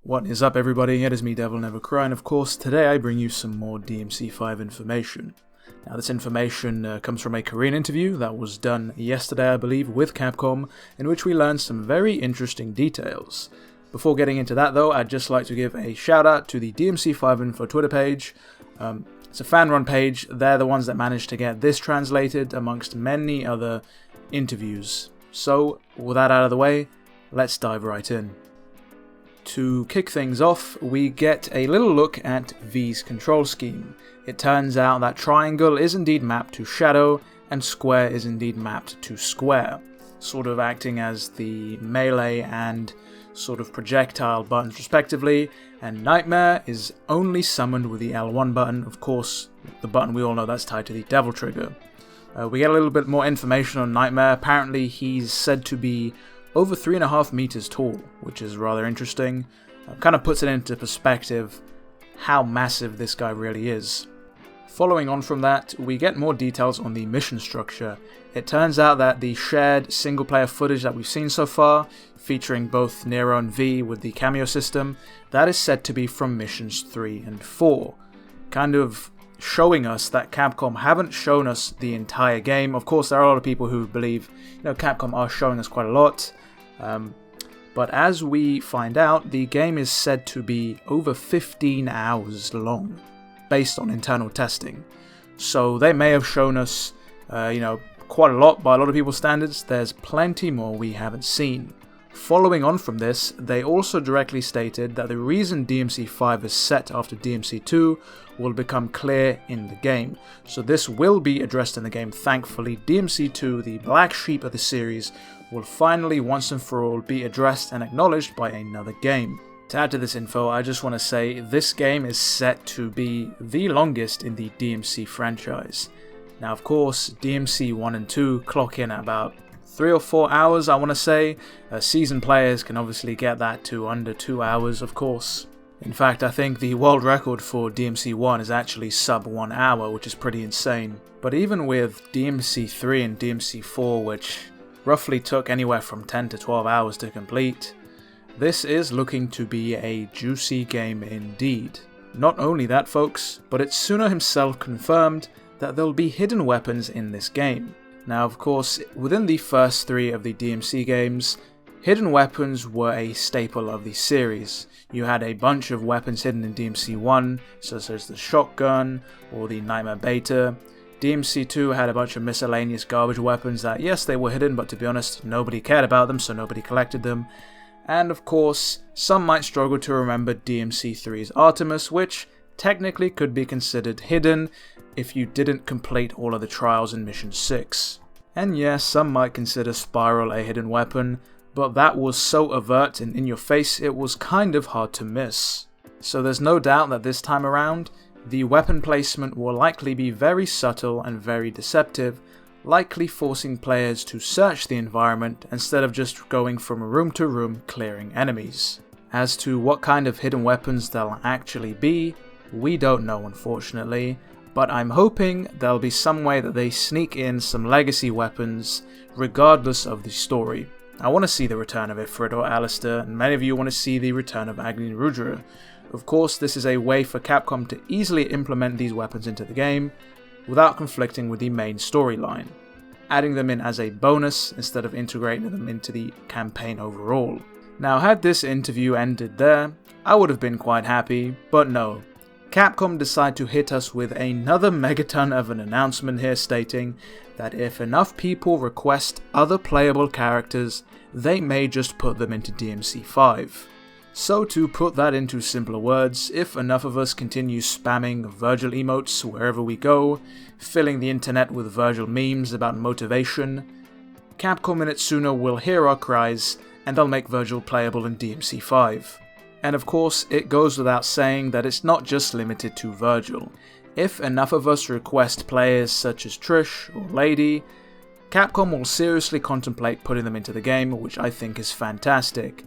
What is up, everybody? It is me, DevilNeverCry, and of course today I bring you some more DMC5 information. Now this information comes from a Korean interview that was done yesterday, I believe, with Capcom, in which we learned some very interesting details. Before getting into that though, I'd just like to give a shout out to the DMC5 Info Twitter page. It's a fan-run page. They're the ones that managed to get this translated amongst many other interviews. So with that out of the way, let's dive right in. To kick things off, we get a little look at V's control scheme. It turns out that triangle is indeed mapped to shadow, and square is indeed mapped to square, sort of acting as the melee and sort of projectile buttons respectively, and Nightmare is only summoned with the L1 button, of course, the button we all know that's tied to the Devil Trigger. We get a little bit more information on Nightmare. Apparently he's said to be over 3.5 meters tall, which is rather interesting. Kind of puts it into perspective how massive this guy really is. Following on from that, we get more details on the mission structure. It turns out that the shared single-player footage that we've seen so far, featuring both Nero and V with the cameo system, that is said to be from missions 3 and 4. Kind of showing us that Capcom haven't shown us the entire game. Of course, there are a lot of people who believe, Capcom are showing us quite a lot. But as we find out, the game is said to be over 15 hours long, based on internal testing. So they may have shown us, quite a lot by a lot of people's standards. There's plenty more we haven't seen. Following on from this, they also directly stated that the reason DMC5 is set after DMC2 will become clear in the game. So this will be addressed in the game, thankfully. DMC2, the black sheep of the series, will finally once and for all be addressed and acknowledged by another game. To add to this info, I just want to say this game is set to be the longest in the DMC franchise. Now of course, DMC 1 and 2 clock in at about 3 or 4 hours, I want to say. Seasoned players can obviously get that to under 2 hours, of course. In fact, I think the world record for DMC 1 is actually sub 1 hour, which is pretty insane. But even with DMC 3 and DMC 4, which roughly took anywhere from 10 to 12 hours to complete, this is looking to be a juicy game indeed. Not only that, folks, but itsuno himself confirmed that there'll be hidden weapons in this game. Now of course, within the first 3 of the DMC games, hidden weapons were a staple of the series. You had a bunch of weapons hidden in DMC 1, such as the shotgun or the Nightmare Beta. DMC 2 had a bunch of miscellaneous garbage weapons that, yes, they were hidden, but to be honest, nobody cared about them, so nobody collected them. And of course, some might struggle to remember DMC 3's Artemis, which technically could be considered hidden if you didn't complete all of the trials in Mission 6. And yes, some might consider Spiral a hidden weapon, but that was so overt and in your face it was kind of hard to miss. So there's no doubt that this time around, the weapon placement will likely be very subtle and very deceptive, likely forcing players to search the environment instead of just going from room to room clearing enemies. As to what kind of hidden weapons there'll actually be, we don't know, unfortunately, but I'm hoping there'll be some way that they sneak in some legacy weapons regardless of the story. I want to see the return of Ifrit or Alistair, and many of you want to see the return of Agni and Rudra. Of course, this is a way for Capcom to easily implement these weapons into the game without conflicting with the main storyline, adding them in as a bonus instead of integrating them into the campaign overall. Now, had this interview ended there, I would have been quite happy, but no. Capcom decide to hit us with another megaton of an announcement here stating that if enough people request other playable characters, they may just put them into DMC5. So to put that into simpler words, if enough of us continue spamming Virgil emotes wherever we go, filling the internet with Virgil memes about motivation, Capcom and itsuno will hear our cries and they'll make Virgil playable in DMC5. And of course, it goes without saying that it's not just limited to Virgil. If enough of us request players such as Trish or Lady, Capcom will seriously contemplate putting them into the game, which I think is fantastic.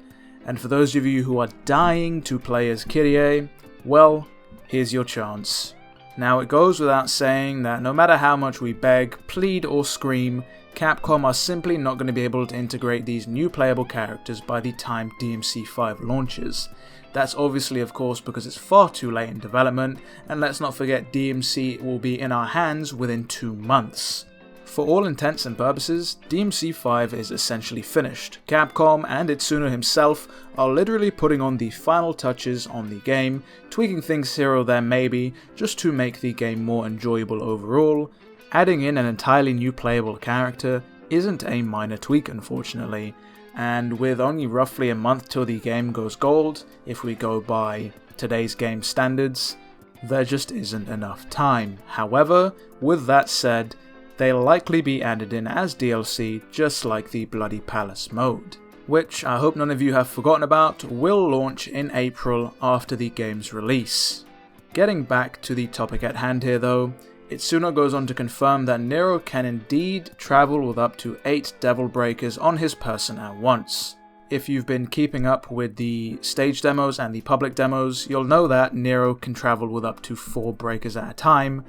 And for those of you who are dying to play as Kyrie, well, here's your chance. Now, it goes without saying that no matter how much we beg, plead or scream, Capcom are simply not going to be able to integrate these new playable characters by the time DMC5 launches. That's obviously of course because it's far too late in development, and let's not forget DMC will be in our hands within 2 months. For all intents and purposes, DMC5 is essentially finished. Capcom and Itsuno himself are literally putting on the final touches on the game, tweaking things here or there maybe, just to make the game more enjoyable overall. Adding in an entirely new playable character isn't a minor tweak unfortunately, and with only roughly a month till the game goes gold, if we go by today's game standards, there just isn't enough time. However, with that said, they'll likely be added in as DLC just like the Bloody Palace mode, which I hope none of you have forgotten about, will launch in April after the game's release. Getting back to the topic at hand here though, Itsuno goes on to confirm that Nero can indeed travel with up to 8 Devil Breakers on his person at once. If you've been keeping up with the stage demos and the public demos, you'll know that Nero can travel with up to 4 breakers at a time,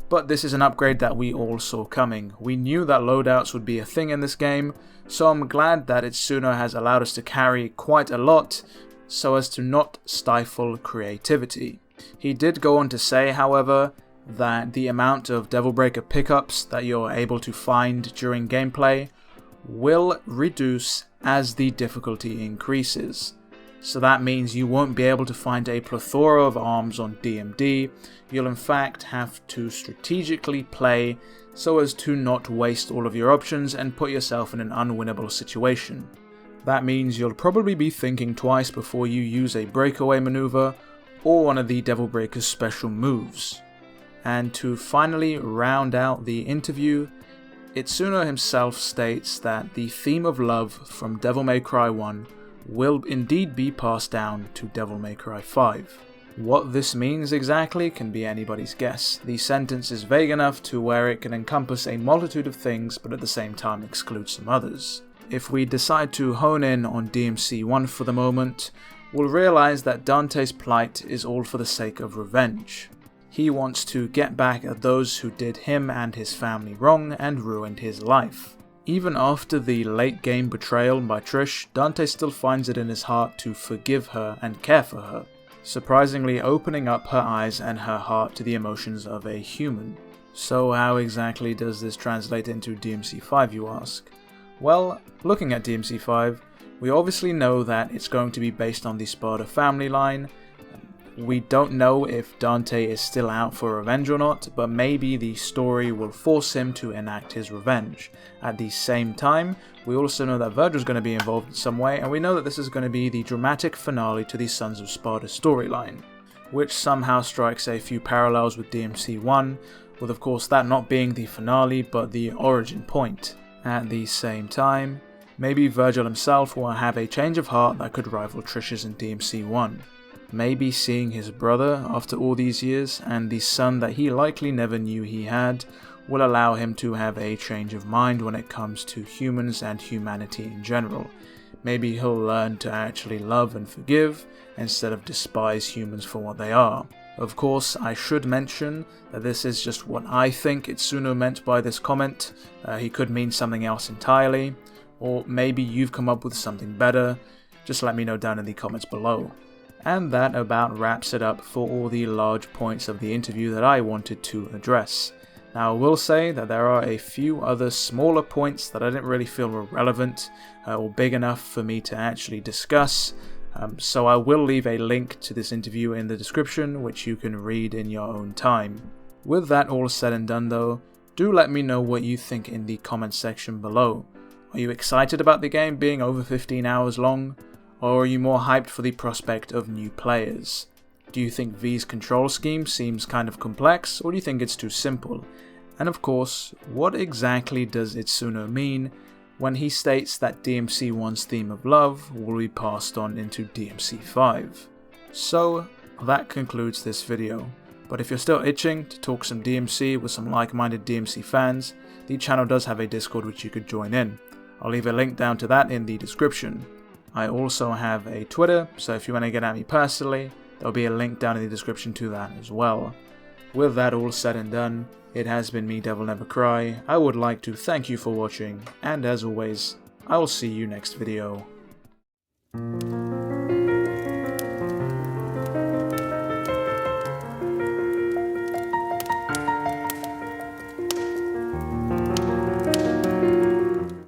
but this is an upgrade that we all saw coming. We knew that loadouts would be a thing in this game, so I'm glad that Itsuno has allowed us to carry quite a lot so as to not stifle creativity. He did go on to say, however, that the amount of Devil Breaker pickups that you're able to find during gameplay will reduce as the difficulty increases. So that means you won't be able to find a plethora of arms on DMD, you'll in fact have to strategically play so as to not waste all of your options and put yourself in an unwinnable situation. That means you'll probably be thinking twice before you use a breakaway maneuver or one of the Devil Breaker's special moves. And to finally round out the interview, Itsuno himself states that the theme of love from Devil May Cry 1 will indeed be passed down to Devil May Cry 5. What this means exactly can be anybody's guess. The sentence is vague enough to where it can encompass a multitude of things but at the same time exclude some others. If we decide to hone in on DMC 1 for the moment, we'll realize that Dante's plight is all for the sake of revenge. He wants to get back at those who did him and his family wrong and ruined his life. Even after the late game betrayal by Trish, Dante still finds it in his heart to forgive her and care for her, surprisingly opening up her eyes and her heart to the emotions of a human. So how exactly does this translate into DMC5, you ask? Well, looking at DMC5, we obviously know that it's going to be based on the Sparda family line. We don't know if Dante is still out for revenge or not, but maybe the story will force him to enact his revenge. At the same time, we also know that Virgil's going to be involved in some way, and we know that this is going to be the dramatic finale to the Sons of Sparda storyline, which somehow strikes a few parallels with DMC 1, with of course that not being the finale but the origin point. At the same time, maybe Virgil himself will have a change of heart that could rival Trish's in DMC 1. Maybe seeing his brother after all these years and the son that he likely never knew he had will allow him to have a change of mind when it comes to humans and humanity in general. Maybe he'll learn to actually love and forgive instead of despise humans for what they are. Of course, I should mention that this is just what I think Itsuno meant by this comment. He could mean something else entirely, or maybe you've come up with something better. Just let me know down in the comments below. And that about wraps it up for all the large points of the interview that I wanted to address. Now I will say that there are a few other smaller points that I didn't really feel were relevant or big enough for me to actually discuss, so I will leave a link to this interview in the description which you can read in your own time. With that all said and done though, do let me know what you think in the comments section below. Are you excited about the game being over 15 hours long? Or are you more hyped for the prospect of new players? Do you think V's control scheme seems kind of complex, or do you think it's too simple? And of course, what exactly does Itsuno mean when he states that DMC 1's theme of love will be passed on into DMC 5? So, that concludes this video. But if you're still itching to talk some DMC with some like-minded DMC fans, the channel does have a Discord which you could join in. I'll leave a link down to that in the description. I also have a Twitter, so if you want to get at me personally, there'll be a link down in the description to that as well. with that all said and done, it has been me, DevilNeverCry. I would like to thank you for watching, and as always, I will see you next video.